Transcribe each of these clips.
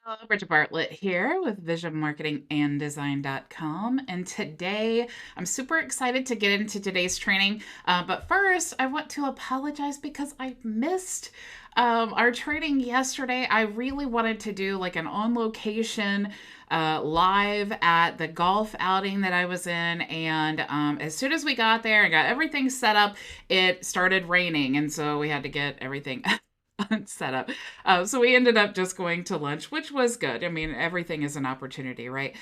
Hello, Bridget Bartlett here with visionmarketinganddesign.com. And today I'm super excited to get into today's training. But first, I want to apologize because I missed our training yesterday. I really wanted to do like an on location live at the golf outing that I was in. And as soon as we got there and got everything set up, it started raining. And so we had to get everything set up. So we ended up just going to lunch, which was good. I mean, everything is an opportunity, right?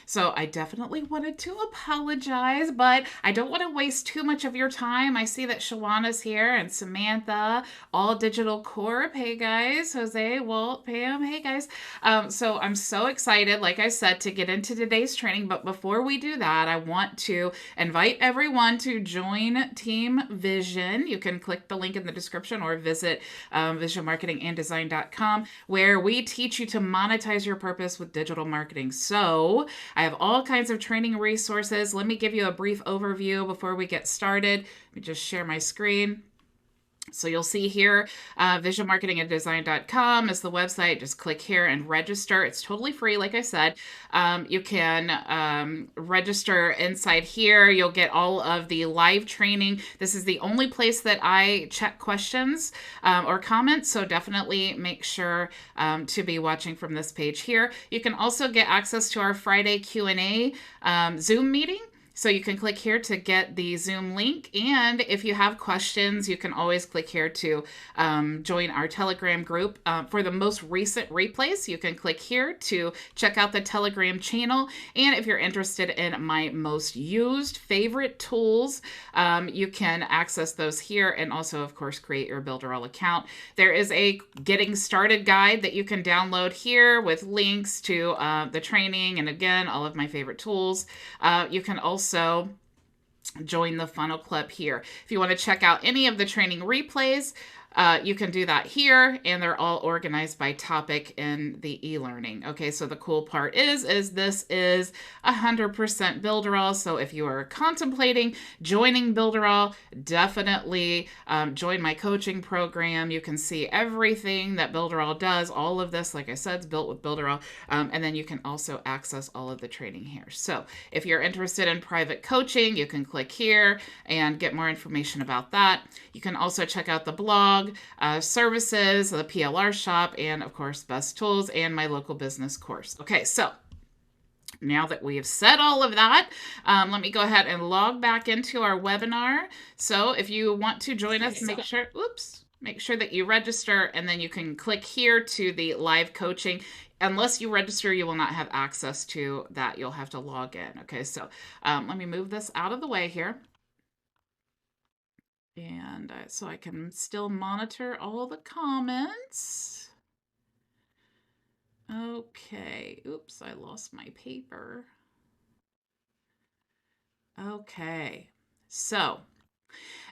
So I definitely wanted to apologize, but I don't want to waste too much of your time. I see that Shawana's here and Samantha, All Digital Corp. Hey guys, Jose, Walt, Pam. Hey guys. So I'm so excited, like I said, to get into today's training. But before we do that, I want to invite everyone to join Team Vision. You can click the link in the description or visit visionmarketinganddesign.com, where we teach you to monetize your purpose with digital marketing. So I have all kinds of training resources. Let me give you a brief overview before we get started. Let me just share my screen. So you'll see here, visionmarketinganddesign.com is the website. Just click here and register. It's totally free, like I said. You can register inside here. You'll get all of the live training. This is the only place that I check questions or comments, so definitely make sure to be watching from this page here. You can also get access to our Friday Q&A Zoom meeting. So you can click here to get the Zoom link. And if you have questions, you can always click here to join our Telegram group. For the most recent replays, you can click here to check out the Telegram channel. And if you're interested in my most used favorite tools, you can access those here and also, of course, create your Builderall account. There is a getting started guide that you can download here with links to the training and, again, all of my favorite tools. You can also join the funnel club here. If you want to check out any of the training replays, you can do that here, and they're all organized by topic in the e-learning. Okay, so the cool part is this is 100% Builderall. So if you are contemplating joining Builderall, definitely join my coaching program. You can see everything that Builderall does. All of this, like I said, is built with Builderall. And then you can also access all of the training here. So if you're interested in private coaching, you can click here and get more information about that. You can also check out the blog, services, the PLR shop, and of course, best tools and my local business course. Okay, so now that we have said all of that, let me go ahead and log back into our webinar. So if you want to join us, make sure that you register, and then you can click here to the live coaching. Unless you register, you will not have access to that. You'll have to log in. Okay, so let me move this out of the way here. And so I can still monitor all the comments. Okay, oops, I lost my paper. Okay, so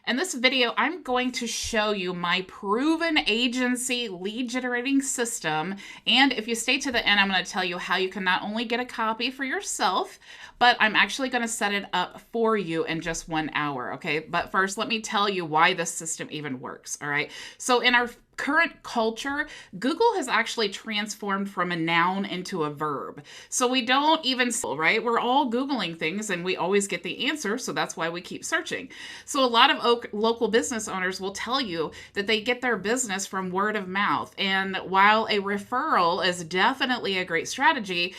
in this video, I'm going to show you my proven agency lead generating system. And if you stay to the end, I'm going to tell you how you can not only get a copy for yourself, but I'm actually going to set it up for you in just 1 hour. Okay. But first, let me tell you why this system even works. All right. So in our current culture, Google has actually transformed from a noun into a verb. So we don't even, right? We're all Googling things and we always get the answer. So that's why we keep searching. So a lot of local business owners will tell you that they get their business from word of mouth. And while a referral is definitely a great strategy,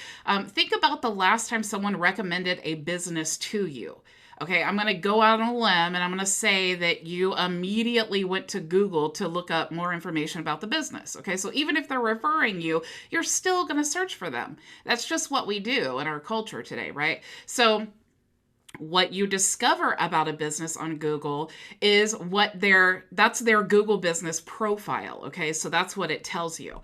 think about the last time someone recommended a business to you. Okay, I'm going to go out on a limb and I'm going to say that you immediately went to Google to look up more information about the business. Okay, so even if they're referring you, you're still going to search for them. That's just what we do in our culture today, right? So what you discover about a business on Google is that's their Google business profile. Okay, so that's what it tells you.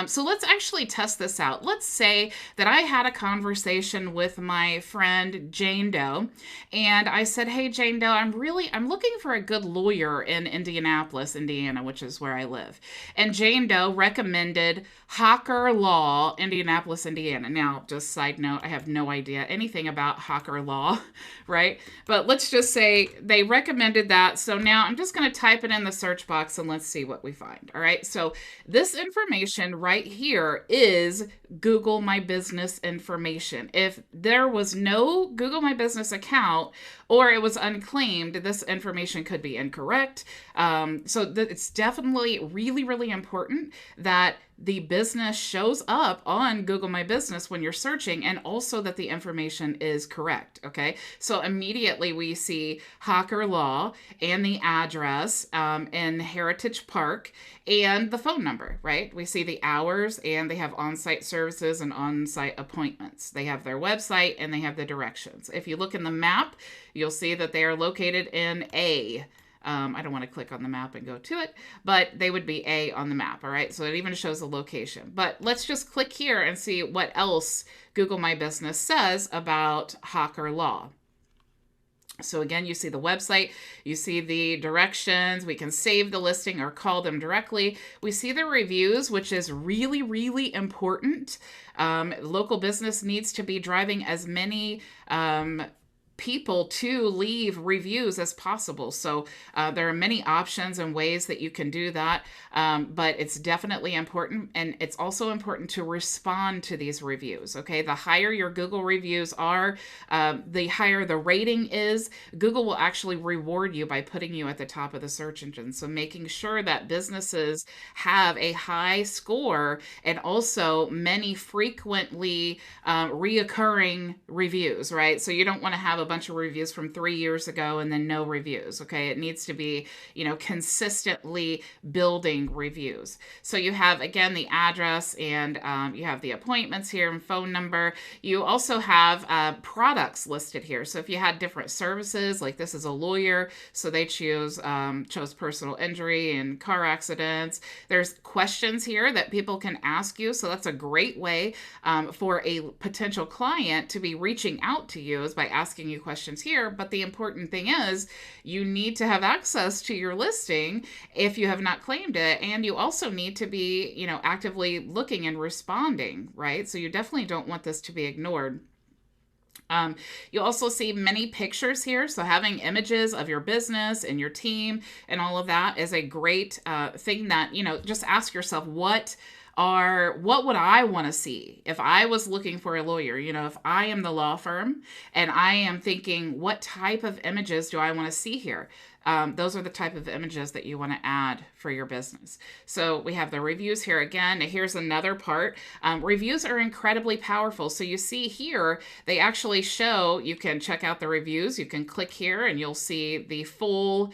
So let's actually test this out. Let's say that I had a conversation with my friend Jane Doe, and I said, "Hey Jane Doe, I'm looking for a good lawyer in Indianapolis, Indiana, which is where I live." And Jane Doe recommended Hawker Law, Indianapolis, Indiana. Now, just side note, I have no idea anything about Hawker Law, right? But let's just say they recommended that. So now I'm just going to type it in the search box and let's see what we find. All right. So this information right here is Google My Business information. If there was no Google My Business account or it was unclaimed, this information could be incorrect. It's definitely really, really important that the business shows up on Google My Business when you're searching, and also that the information is correct. Okay. So immediately we see Hawker Law and the address in Heritage Park and the phone number, right? We see the hours, and they have on-site services and on-site appointments. They have their website and they have the directions. If you look in the map, you'll see that they are located in A. I don't want to click on the map and go to it, but they would be A on the map, all right? So it even shows the location. But let's just click here and see what else Google My Business says about Hawker Law. So again, you see the website, you see the directions, we can save the listing or call them directly. We see the reviews, which is really, really important. Local business needs to be driving as many people to leave reviews as possible. So there are many options and ways that you can do that, but it's definitely important. And it's also important to respond to these reviews. Okay, the higher your Google reviews are, the higher the rating is. Google will actually reward you by putting you at the top of the search engine. So making sure that businesses have a high score and also many frequently reoccurring reviews, right? So you don't want to have a bunch of reviews from 3 years ago and then no reviews. Okay. It needs to be, consistently building reviews. So you have, again, the address, and you have the appointments here and phone number. You also have products listed here. So if you had different services, like this is a lawyer, so they chose personal injury and car accidents. There's questions here that people can ask you. So that's a great way for a potential client to be reaching out to you, is by asking you questions here. But the important thing is you need to have access to your listing if you have not claimed it, and you also need to be, actively looking and responding, right? So you definitely don't want this to be ignored. You also see many pictures here. So having images of your business and your team and all of that is a great thing that, just ask yourself, what would I want to see if I was looking for a lawyer? If I am the law firm and I am thinking, what type of images do I want to see here? Those are the type of images that you want to add for your business. So we have the reviews here again. Here's another part. Reviews are incredibly powerful. So you see here, they actually show, you can check out the reviews. You can click here and you'll see the full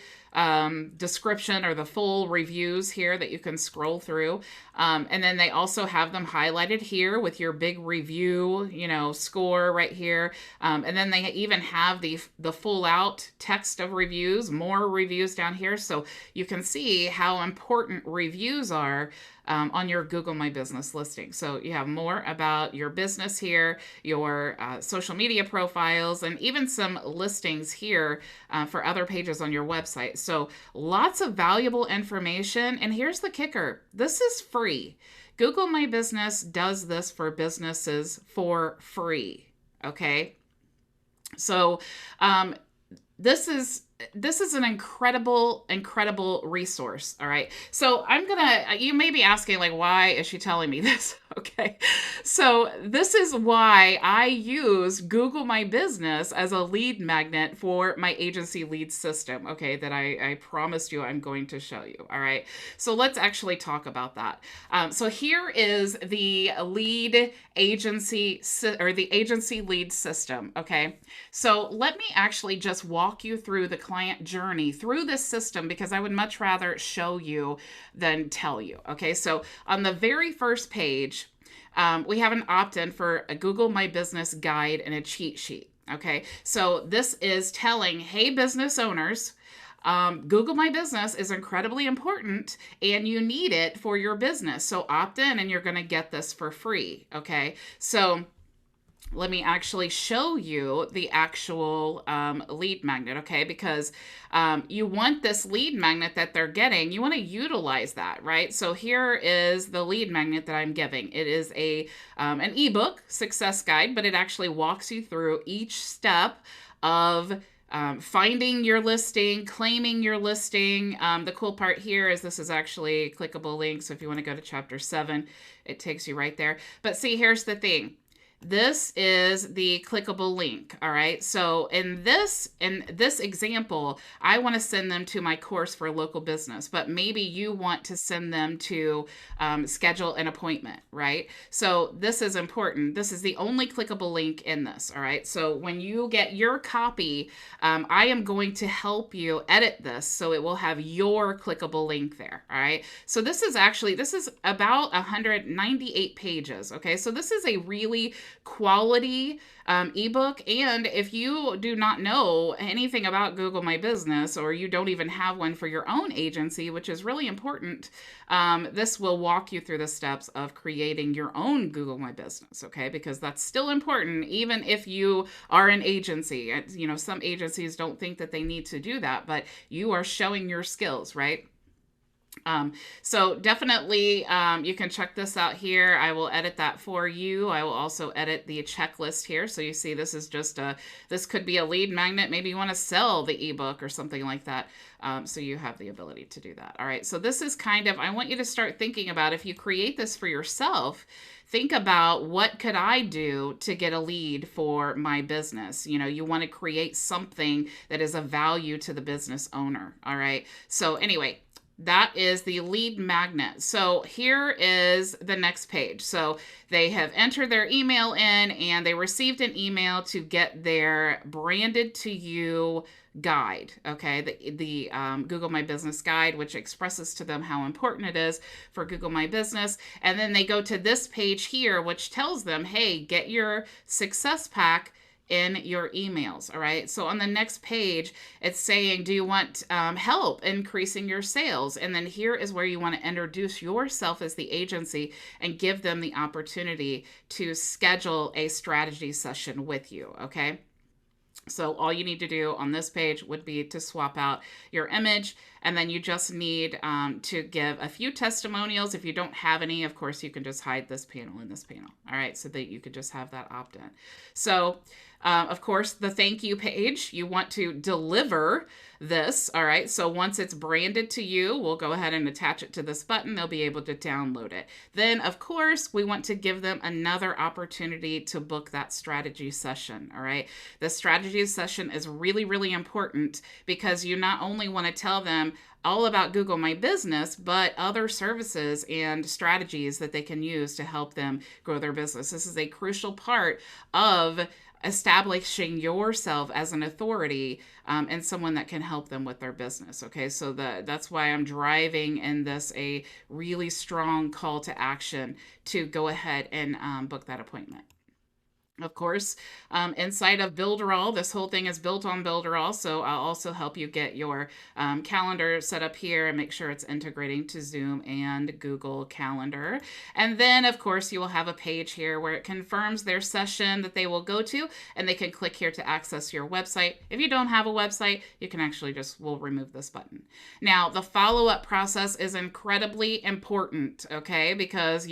description or the full reviews here that you can scroll through. And then they also have them highlighted here with your big review, score right here. And then they even have the full out text of reviews, more reviews down here. So you can see how important reviews are on your Google My Business listing. So you have more about your business here, your social media profiles, and even some listings here for other pages on your website. So lots of valuable information. And here's the kicker. This is free. Google My Business does this for businesses for free. Okay. So this is an incredible resource. All right. So you may be asking, like, why is she telling me this? Okay. So this is why I use Google My Business as a lead magnet for my agency lead system. Okay. That I promised you I'm going to show you. All right. So let's actually talk about that. So here is the lead agency or the agency lead system. Okay. So let me actually just walk you through the client journey through this system, because I would much rather show you than tell you. Okay, so on the very first page, we have an opt-in for a Google My Business guide and a cheat sheet. Okay, so this is telling, hey, business owners, Google My Business is incredibly important and you need it for your business. So opt in and you're going to get this for free. Okay, so let me actually show you the actual lead magnet, okay? Because you want this lead magnet that they're getting, you want to utilize that, right? So here is the lead magnet that I'm giving. It is an ebook success guide, but it actually walks you through each step of finding your listing, claiming your listing. The cool part here is this is actually a clickable link. So if you want to go to chapter 7, it takes you right there. But see, here's the thing. This is the clickable link. All right. So in this example, I want to send them to my course for local business, but maybe you want to send them to schedule an appointment, right? So this is important. This is the only clickable link in this. All right. So when you get your copy, I am going to help you edit this so it will have your clickable link there. All right. So this is about 198 pages. Okay. So this is a really quality ebook. And if you do not know anything about Google My Business, or you don't even have one for your own agency, which is really important, this will walk you through the steps of creating your own Google My Business, okay? Because that's still important, even if you are an agency. You know, some agencies don't think that they need to do that, but you are showing your skills, right? So definitely, you can check this out here. I will edit that for you. I will also edit the checklist here. So you see, this is just this could be a lead magnet. Maybe you want to sell the ebook or something like that. So you have the ability to do that. All right. So this is I want you to start thinking about, if you create this for yourself, think about, what could I do to get a lead for my business? You know, you want to create something that is of value to the business owner. All right. So anyway, that is the lead magnet. So here is the next page. So they have entered their email in, and they received an email to get their branded to you guide. Okay. The Google My Business guide, which expresses to them how important it is for Google My Business. And then they go to this page here, which tells them, hey, get your success pack in your emails. All right. So on the next page, it's saying, do you want help increasing your sales? And then here is where you want to introduce yourself as the agency and give them the opportunity to schedule a strategy session with you. Okay. So all you need to do on this page would be to swap out your image, and then you just need to give a few testimonials. If you don't have any, of course, you can just hide this panel and this panel. All right, so that you could just have that opt-in. So, of course, the thank you page, you want to deliver this. All right, so once it's branded to you, we'll go ahead and attach it to this button. They'll be able to download it. Then, of course, we want to give them another opportunity to book that strategy session. All right, the strategy session is really, really important, because you not only want to tell them all about Google My Business, but other services and strategies that they can use to help them grow their business. This is a crucial part of establishing yourself as an authority and someone that can help them with their business. Okay, so that's why I'm driving in this a really strong call to action to go ahead and book that appointment. Of course, inside of Builderall, this whole thing is built on Builderall, so I'll also help you get your calendar set up here and make sure it's integrating to Zoom and Google Calendar. And then, of course, you will have a page here where it confirms their session that they will go to, and they can click here to access your website. If you don't have a website, you can actually we'll remove this button. Now, the follow-up process is incredibly important, okay, because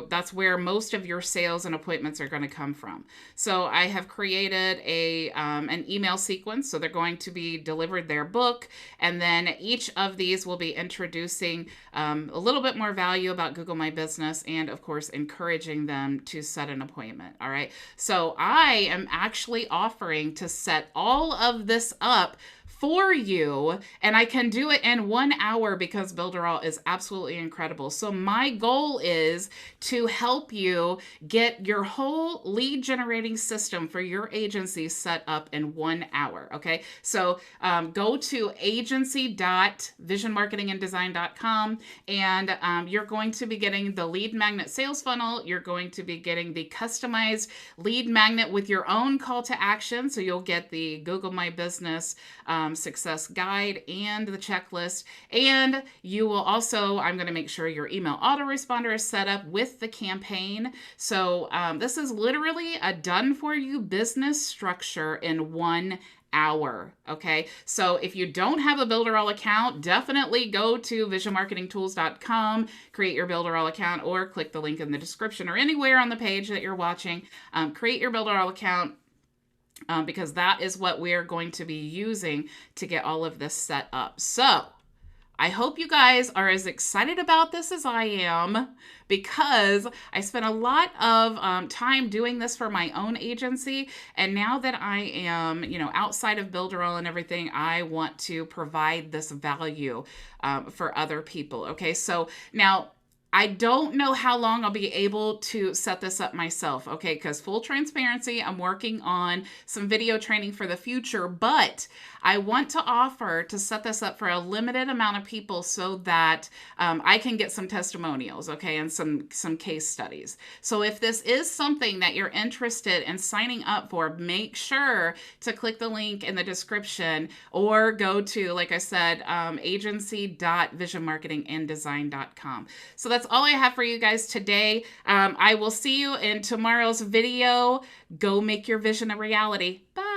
that's where most of your sales and appointments are going to come from. So I have created an email sequence. So they're going to be delivered their book, and then each of these will be introducing a little bit more value about Google My Business, and of course encouraging them to set an appointment. All right. So I am actually offering to set all of this up for you, and I can do it in 1 hour because Builderall is absolutely incredible. So my goal is to help you get your whole lead generating system for your agency set up in 1 hour. Okay, so go to agency.visionmarketinganddesign.com, and you're going to be getting the lead magnet sales funnel. You're going to be getting the customized lead magnet with your own call to action. So you'll get the Google My Business success guide and the checklist. And you will also, I'm going to make sure your email autoresponder is set up with the campaign. So this is literally a done for you business structure in 1 hour. Okay. So if you don't have a Builderall account, definitely go to visionmarketingtools.com, create your Builderall account, or click the link in the description or anywhere on the page that you're watching. Create your Builderall account. because that is what we're going to be using to get all of this set up. So I hope you guys are as excited about this as I am, because I spent a lot of time doing this for my own agency. And now that I am, outside of Builderall and everything, I want to provide this value for other people. Okay, so now I don't know how long I'll be able to set this up myself, okay? Because full transparency, I'm working on some video training for the future, but I want to offer to set this up for a limited amount of people so that I can get some testimonials, okay, and some case studies. So if this is something that you're interested in signing up for, make sure to click the link in the description or go to, like I said, agency.visionmarketinganddesign.com. So that's all I have for you guys today. I will see you in tomorrow's video. Go make your vision a reality. Bye.